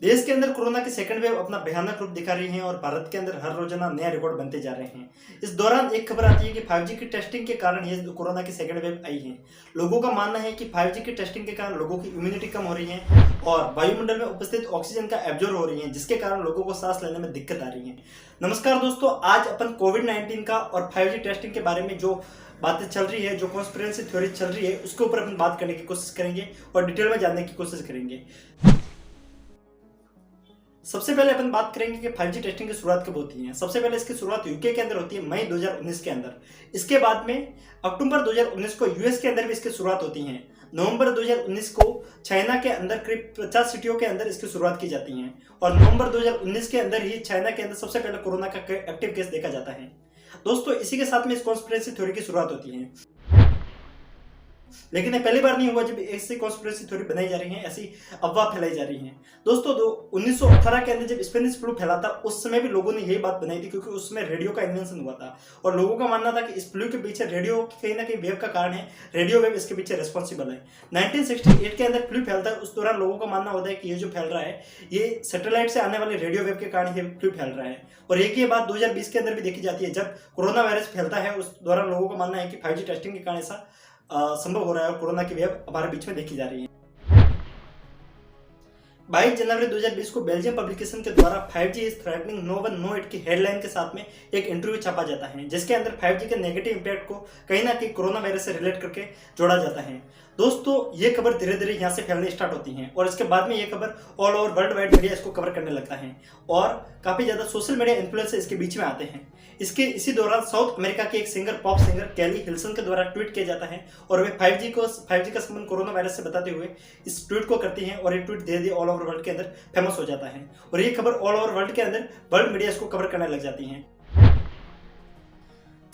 देश के अंदर कोरोना की सेकंड वेव अपना भयानक रूप दिखा रही है और भारत के अंदर हर रोजाना नया रिकॉर्ड बनते जा रहे हैं। इस दौरान एक खबर आती है कि 5G की टेस्टिंग के कारण ये कोरोना की सेकंड वेव आई है। लोगों का मानना है कि 5G की टेस्टिंग के कारण लोगों की इम्यूनिटी कम हो रही है और वायुमंडल में उपस्थित ऑक्सीजन का एब्जॉर्ब हो रही है, जिसके कारण लोगों को सांस लेने में दिक्कत आ रही है। नमस्कार दोस्तों, आज अपन कोविड-19 का और 5G टेस्टिंग के बारे में जो बातें चल रही है, जो कॉन्स्पिरेसी थ्योरी चल रही है, उसके ऊपर अपन बात करने की कोशिश करेंगे और डिटेल में जानने की कोशिश करेंगे। सबसे पहले अपन बात करेंगे कि 5G टेस्टिंग की शुरुआत कब होती है। सबसे पहले इसकी शुरुआत यूके के अंदर होती है मई 2019 के अंदर। इसके बाद में अक्टूबर 2019 को यूएस के अंदर भी इसकी शुरुआत होती है। नवंबर 2019 को चाइना के अंदर करीब 50 सिटियों के अंदर इसकी शुरुआत की जाती है और नवंबर 2019 के अंदर ही चाइना के अंदर सबसे पहले कोरोना का एक्टिव केस देखा जाता है। दोस्तों, इसी के साथ में इस कॉन्स्पिरेसी थ्योरी की शुरुआत होती है। लेकिन ये पहली बार नहीं हुआ जब ऐसी कॉन्स्पिरेसी थ्योरी बनाई जा रही है, ऐसी अफवाह फैलाई जा रही है। दोस्तों, 1918 के अंदर जब स्पेनिश फ्लू फैला था, उस समय भी लोगों ने यही बात बनाई थी, क्योंकि उस समय रेडियो का इन्वेंशन हुआ था और लोगों का मानना था कि इस फ्लू के पीछे रेडियो कहीं ना कहीं वेव का कारण है, रेडियो वेव इसके पीछे रिस्पॉन्सिबल है। 1968 के अंदर फ्लू फैलता है, उस दौरान लोगों का मानना होता है कि ये जो फैल रहा है, ये सैटेलाइट से आने वाले रेडियो वेव के कारण ये फ्लू फैल रहा है। और एक ही बात 2020 के अंदर भी देखी जाती है, जब कोरोना वायरस फैलता है, उस दौरान लोगों का मानना है कि 5G टेस्टिंग के कारण ऐसा संभव हो रहा है और कोरोना की वेव हमारे बीच में देखी जा रही है। 22 जनवरी 2020 को बेल्जियम पब्लिकेशन के द्वारा 5G is threatening no one know it की हेडलाइन के साथ में एक इंटरव्यू छापा जाता है, जिसके अंदर 5G के नेगेटिव इंपैक्ट को कहीं ना कहीं कोरोना वायरस से रिलेट करके जोड़ा जाता है। दोस्तों, ये खबर धीरे धीरे यहाँ से फैलने स्टार्ट होती है और इसके बाद में ये खबर all over world wide media इसको कवर करने लगता है और काफी ज्यादा सोशल मीडिया इन्फ्लुएंसर इसके बीच में आते हैं। इसी दौरान साउथ अमेरिका के एक सिंगर, पॉप सिंगर कैली हिल्सन के द्वारा ट्वीट किया जाता है और वे 5G का संबंध कोरोना वायरस से बताते हुए इस ट्वीट को करती हैं और ये ट्वीट धीरे धीरे ऑल ओवर वर्ल्ड के अंदर फेमस हो जाता है और ये खबर ऑल ओवर वर्ल्ड के अंदर वर्ल्ड मीडिया इसको कवर करने लग जाती है।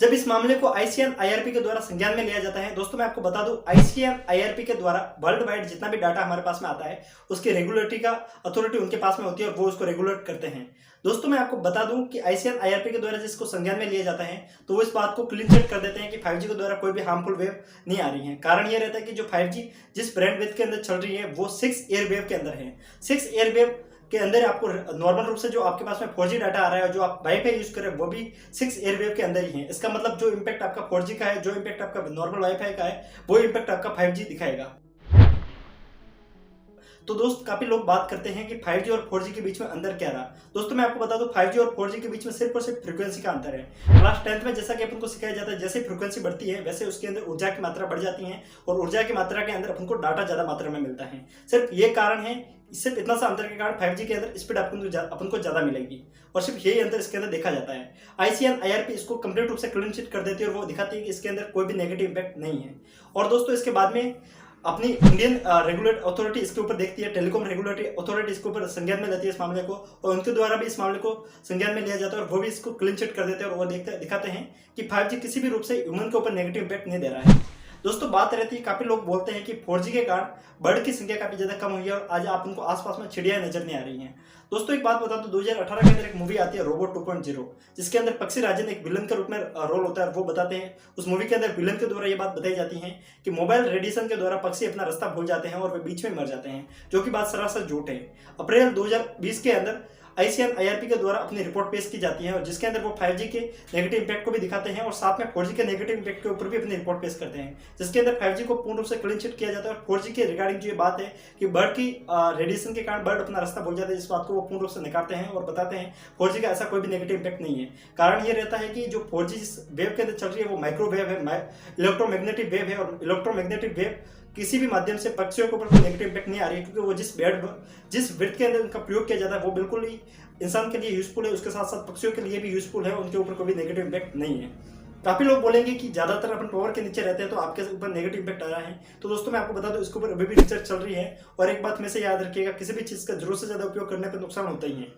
जब इस मामले को ICN-IRP के द्वारा संज्ञान में लिया जाता है, दोस्तों मैं आपको बता दूं, ICN-IRP के द्वारा वर्ल्ड वाइड जितना भी डाटा हमारे पास में आता है, उसकी रेगुलेटरी का अथॉरिटी उनके पास में होती है और वो उसको रेगुलेट करते हैं। दोस्तों, मैं आपको बता दूं कि ICN-IRP के द्वारा जिसको संज्ञान में लिया जाता है, तो वो इस बात को क्लीन चिट कर देते हैं कि 5G के द्वारा कोई भी हार्मफुल वेव नहीं आ रही है। कारण ये रहता है कि जो 5G जिस बैंडविड्थ के अंदर चल रही है, वो 6 एयर वेव के अंदर है। 6 एयर वेव के अंदर आपको नॉर्मल रूप से जो आपके पास में 4G डाटा आ रहा है, जो आप वाईफाई यूज कर रहे हैं, वो भी 6 एयरवेव के अंदर ही है। इसका मतलब जो इम्पैक्ट आपका 4G का है, जो इम्पैक्ट आपका नॉर्मल वाईफाई का है, वो इम्पैक्ट आपका 5G दिखाएगा। तो दोस्त, काफी लोग बात करते हैं कि 5G और 4G के बीच में अंतर क्या रहा। दोस्तों, मैं आपको बता दूं, 5G और 4G के बीच में सिर्फ और सिर्फ फ्रीक्वेंसी का अंतर है। क्लास 10th में जैसा कि अपन को सिखाया जाता है, जैसे फ्रीक्वेंसी बढ़ती है वैसे उसके अंदर ऊर्जा की मात्रा बढ़ जाती है और ऊर्जा की मात्रा के अंदर अपन को डाटा ज्यादा मात्रा में मिलता है। सिर्फ ये कारण है, सिर्फ इतना सा अंतर के कारण 5G के अंदर स्पीड अपन को ज्यादा मिलेगी और सिर्फ यही अंतर इसके अंदर देखा जाता है। ICN-IRP इसको कंप्लीट रूप से क्लीन चिट कर देती है और वो दिखाती है कि इसके अंदर कोई भी नेगेटिव इंपैक्ट नहीं है। और दोस्तों, इसके बाद में अपनी इंडियन रेगुलेट अथॉरिटी इसके ऊपर देखती है, टेलीकॉम रेगुलेटरी अथॉरिटी इसके ऊपर संज्ञान में लेती है इस मामले को और उनके द्वारा भी इस मामले को संज्ञान में लिया जाता है और वो भी इसको क्लीन चिट कर देते हैं और वो दिखाते हैं कि 5G किसी भी रूप से ह्यूमन के ऊपर नेगेटिव इंपैक्ट नहीं दे रहा है। दोस्तों, बात रहती है, काफी लोग बोलते हैं कि 4G के कारण बर्ड की संख्या काफी ज्यादा कम हुई है और आज आप उनको आसपास में चिड़िया नजर नहीं आ रही हैं। दोस्तों, एक बात बता दूं, 2018 के अंदर एक मूवी आती है रोबोट 2.0, जिसके अंदर पक्षी राजन एक विलन के रूप में रोल होता है। वो बताते हैं, उस मूवी के अंदर विलन के द्वारा ये बात बताई जाती है कि मोबाइल रेडिएशन के द्वारा पक्षी अपना रास्ता भूल जाते हैं और वे बीच में मर जाते हैं, जो कि बात सरासर झूठ है। अप्रैल 2020 के अंदर ICN-IRP के द्वारा अपनी रिपोर्ट पेश की जाती है और जिसके अंदर वो 5G के नेगेटिव इंपैक्ट को भी दिखाते हैं और साथ में 4G के नेगेटिव इंपैक्ट के ऊपर भी अपनी रिपोर्ट पेश करते हैं, जिसके अंदर 5G को पूर्ण रूप से क्लीन चिट किया जाता है और 4G के रिगार्डिंग जो ये बात है कि बर्ड की रेडिएशन के कारण बर्ड अपना रास्ता भूल जाते हैं, इस बात को वो पूर्ण रूप से नकारते हैं और बताते हैं 4G का ऐसा कोई भी नेगेटिव इंपैक्ट नहीं है। कारण ये रहता है कि जो 4G जिस वेव के अंदर चल रही है, वो माइक्रोवेव है, इलेक्ट्रोमैग्नेटिक वेव है और इलेक्ट्रोमैग्नेटिक वेव किसी भी माध्यम से पक्षियों के ऊपर कोई नेगेटिव इंपैक्ट नहीं आ रही है, क्योंकि वो जिस विड्थ के अंदर उनका प्रयोग किया जाता है वो बिल्कुल ही इंसान के लिए यूजफुल है, उसके साथ साथ पक्षियों के लिए भी यूजफुल है, उनके ऊपर कोई भी नेगेटिव इंपैक्ट नहीं है। काफी लोग बोलेंगे कि ज्यादातर अपन टॉवर के नीचे रहते हैं तो आपके ऊपर नेगेटिव इंपैक्ट आ रहा है। तो दोस्तों, मैं आपको बता दूं, इसके ऊपर अभी भी रिसर्च चल रही है और एक बात हमेशा याद रखिएगा, किसी भी चीज का जरूरत से ज्यादा उपयोग करने पर नुकसान होता ही है।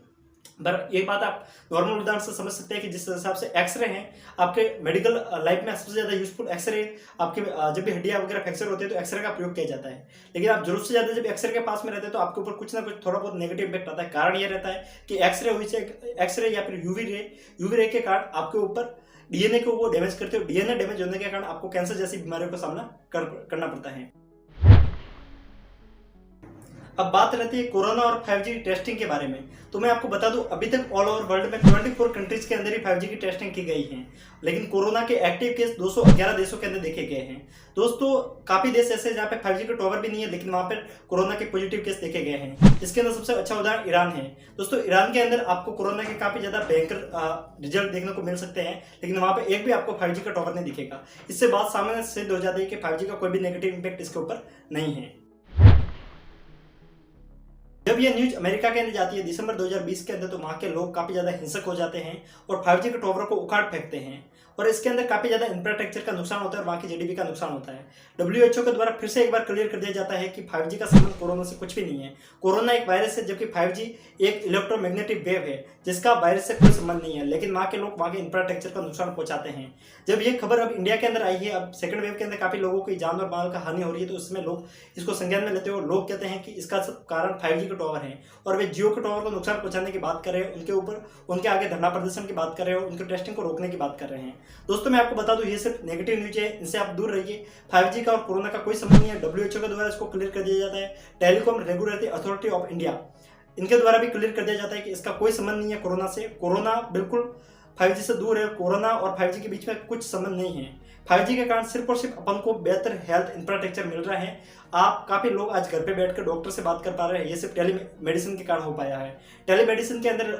पर एक बात आप नॉर्मल उदाहरण से समझ सकते हैं कि जिस हिसाब से एक्सरे हैं आपके मेडिकल लाइफ में सबसे ज्यादा यूजफुल एक्सरे, आपके जब भी हड्डियां वगैरह फ्रैक्चर होते हैं तो एक्सरे का प्रयोग किया जाता है। लेकिन आप जरूरत से ज्यादा जब एक्सरे के पास में रहते हैं तो आपके ऊपर कुछ ना कुछ थोड़ा बहुत नेगेटिव इंपैक्ट आता है। कारण यह रहता है कि एक्सरे या फिर यूवी रे के कारण आपके ऊपर डीएनए को वो डैमेज करते हो। डीएनए डैमेज होने के कारण आपको कैंसर जैसी बीमारियों का सामना करना पड़ता है। अब बात रहती है कोरोना और 5G टेस्टिंग के बारे में। तो मैं आपको बता दूं, अभी तक ऑल ओवर वर्ल्ड में 24 कंट्रीज के अंदर ही 5G की टेस्टिंग की गई है, लेकिन कोरोना के एक्टिव केस 211 देशों के अंदर देखे गए हैं। दोस्तों, काफी देश ऐसे जहाँ पे 5G का टॉवर भी नहीं है, लेकिन वहां पर कोरोना के पॉजिटिव केस देखे गए हैं। इसके अंदर सबसे अच्छा उदाहरण ईरान है। दोस्तों, ईरान के अंदर आपको कोरोना के काफी ज्यादा भयंकर रिजल्ट देखने को मिल सकते हैं, लेकिन वहां पे एक भी आपको 5G का टॉवर नहीं दिखेगा। इससे बात सामने सिद्ध हो जाती है कि 5G का कोई भी नेगेटिव इंपैक्ट इसके ऊपर नहीं है। जब यह न्यूज अमेरिका के अंदर जाती है दिसंबर 2020 के अंदर, तो वहां के लोग काफी ज्यादा हिंसक हो जाते हैं और 5G के टॉवरों को उखाड़ फेंकते हैं, और इसके अंदर काफी ज्यादा इंफ्रास्ट्रक्चर का नुकसान होता है और वहां की जीडीपी का नुकसान होता है। WHO के द्वारा फिर से एक बार क्लियर कर दिया जाता है कि 5G का संबंध कोरोना से कुछ भी नहीं है। कोरोना एक वायरस है, जबकि 5G एक इलेक्ट्रोमैग्नेटिक वेव है जिसका वायरस से कोई संबंध नहीं है, लेकिन वहां के लोग वहां के इंफ्रास्ट्रक्चर का नुकसान पहुंचाते हैं। जब ये खबर अब इंडिया के अंदर आई है, अब सेकंड वेव के अंदर काफी लोगों की जान और माल का हानि हो रही है, तो उसमें लोग इसको संज्ञान में लेते हैं और लोग कहते हैं कि इसका सब कारण 5G के टॉवर है, और वे जियो के टॉवर को नुकसान पहुंचाने की बात कर रहे हैं, उनके ऊपर उनके आगे धरना प्रदर्शन की बात कर रहे हैं और उनके टेस्टिंग को रोकने की बात कर रहे हैं। दोस्तों, मैं आपको बता दूं, ये सिर्फ नेगेटिव न्यूज है, इनसे आप दूर रहिए। 5G का और कोरोना का कोई संबंध नहीं है। WHO के द्वारा इसको क्लियर कर दिया जाता है। Telecom regulatory authority of India, इनके द्वारा भी क्लियर कर दिया जाता है कि इसका कोई संबंध नहीं है कोरोना से। कोरोना बिल्कुल 5G से दूर है। कोरोना और 5G के बीच में कुछ संबंध नहीं है। 5G के कारण सिर्फ और सिर्फ अपन को बेहतर हेल्थ इंफ्रास्ट्रक्चर मिल रहा है। आप काफी लोग आज घर पे बैठकर डॉक्टर से बात कर पा रहे हैं, ये सिर्फ टेलीमेडिसिन के कारण हो पाया है। टेलीमेडिसिन के अंदर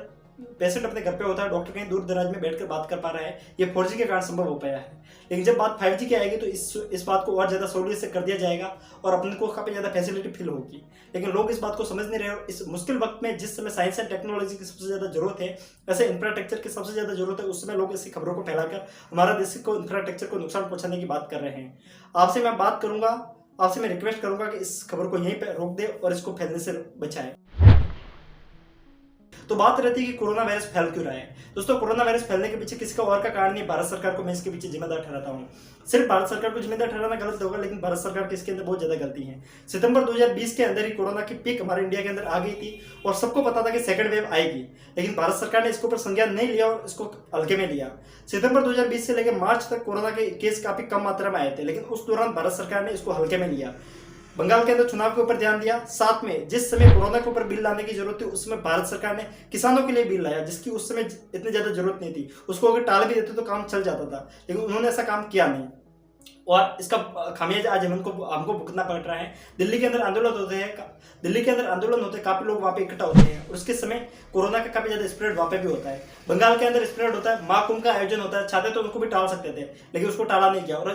पेशेंट अपने घर पे होता है, डॉक्टर कहीं दूर दराज में बैठकर बात कर पा रहा है, ये 4G के कारण संभव हो पाया है। लेकिन जब बात 5G की आएगी तो इस बात को और ज्यादा सहूलियत से कर दिया जाएगा और अपने को काफी ज्यादा फैसिलिटी फील होगी। लेकिन लोग इस बात को समझ नहीं रहे और इस मुश्किल वक्त में जिस समय साइंस एंड टेक्नोलॉजी की सबसे ज्यादा जरूरत है, ऐसे इंफ्रास्ट्रक्चर की सबसे ज्यादा जरूरत है, उस समय लोग ऐसी खबरों को फैलाकर हमारा देश को इंफ्रास्ट्रक्चर को नुकसान पहुंचाने की बात कर रहे हैं। आपसे मैं रिक्वेस्ट करूंगा कि इस खबर को यहीं पर रोक दे और इसको फैलने से बचाए। तो बात रहती है कि कोरोना वायरस फैल क्यों रहा है। दोस्तों, कोरोना वायरस फैलने के पीछे किसी का और का कारण नहीं, भारत सरकार को मैं इसके पीछे जिम्मेदार ठहराता हूं। सिर्फ भारत सरकार को जिम्मेदार ठहराना गलत होगा, लेकिन भारत सरकार की इसके अंदर बहुत ज्यादा गलती है। सितंबर 2020 के अंदर ही कोरोना की पीक हमारे इंडिया के अंदर आ गई थी और सबको पता था कि सेकंड वेव आएगी, लेकिन भारत सरकार ने इसके ऊपर संज्ञान नहीं लिया और इसको हल्के में लिया। सितंबर 2020 से लेकर मार्च तक कोरोना के केस काफी कम मात्रा में आए थे, लेकिन उस दौरान भारत सरकार ने इसको हल्के में लिया। बंगाल के अंदर चुनाव के ऊपर ध्यान दिया, साथ में जिस समय कोरोना के ऊपर बिल लाने की जरूरत थी, उसमें भारत सरकार ने किसानों के लिए बिल लाया, जिसकी उस समय इतनी ज्यादा जरूरत नहीं थी। उसको अगर टाल भी देते तो काम चल जाता था, लेकिन उन्होंने ऐसा काम किया नहीं और इसका खामियाजा आज हमको भुगतना पड़ रहा है। दिल्ली के अंदर आंदोलन होते हैं, काफी लोग वहां पे इकट्ठा होते हैं और उसके समय कोरोना का काफी ज्यादा स्प्रेड वहां पे भी होता है। बंगाल के अंदर स्प्रेड होता है, महाकुंभ का आयोजन होता है, चाहते तो उनको भी टाल सकते थे, लेकिन उसको टाला नहीं गया। और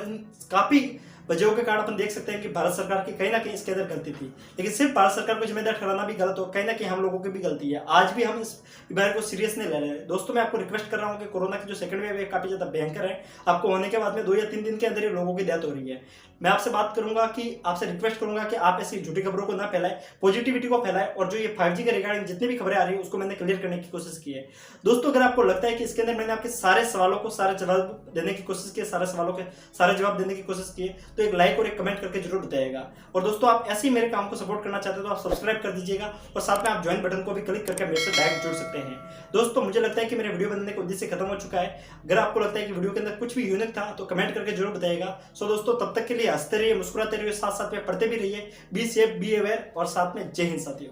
काफी वजहों के कारण अपन देख सकते हैं कि भारत सरकार की कहीं ना कहीं इसके अंदर गलती थी, लेकिन सिर्फ भारत सरकार को जिम्मेदार ठहराना भी गलत हो, कहीं ना कहीं हम लोगों की भी गलती है। आज भी हम इस बीमारी को सीरियस नहीं ले रहे हैं। दोस्तों, मैं आपको रिक्वेस्ट कर रहा हूं कि कोरोना की जो सेकंड वेव है काफी ज्यादा भयंकर है। आपको होने के बाद में 2 या 3 दिन के अंदर ही लोगों की डेथ हो रही है। मैं आपसे रिक्वेस्ट करूंगा कि आप ऐसी झूठी खबरों को ना फैलाएं, पॉजिटिविटी को फैलाएं, और जो ये 5G के रिगार्डिंग जितनी भी खबरें आ रही है उसको मैंने क्लियर करने की कोशिश की है। दोस्तों, अगर आपको लगता है कि इसके अंदर मैंने आपके सारे सवालों को सारे जवाब देने की कोशिश की है, सारे सवालों के सारे जवाब देने की कोशिश की है, तो एक लाइक और एक कमेंट करके जरूर बताइएगा। और दोस्तों, आप ऐसे ही मेरे काम को सपोर्ट करना चाहते हो तो आप सब्सक्राइब कर दीजिएगा और साथ में आप ज्वाइन बटन को भी क्लिक करके मेरे से डायरेक्ट जुड़ सकते हैं। दोस्तों, मुझे लगता है कि मेरे वीडियो बनने का उद्देश्य खत्म हो चुका है। अगर आपको लगता है कि वीडियो के अंदर कुछ भी यूनिक था तो कमेंट करके जरूर बताइएगा। सो दोस्तों, तब तक के लिए हंसते रहिए, मुस्कुराते रहिए, साथ साथ में पढ़ते भी रहिए। बी सेफ, बी अवेयर, और साथ में जय हिंद साथियों।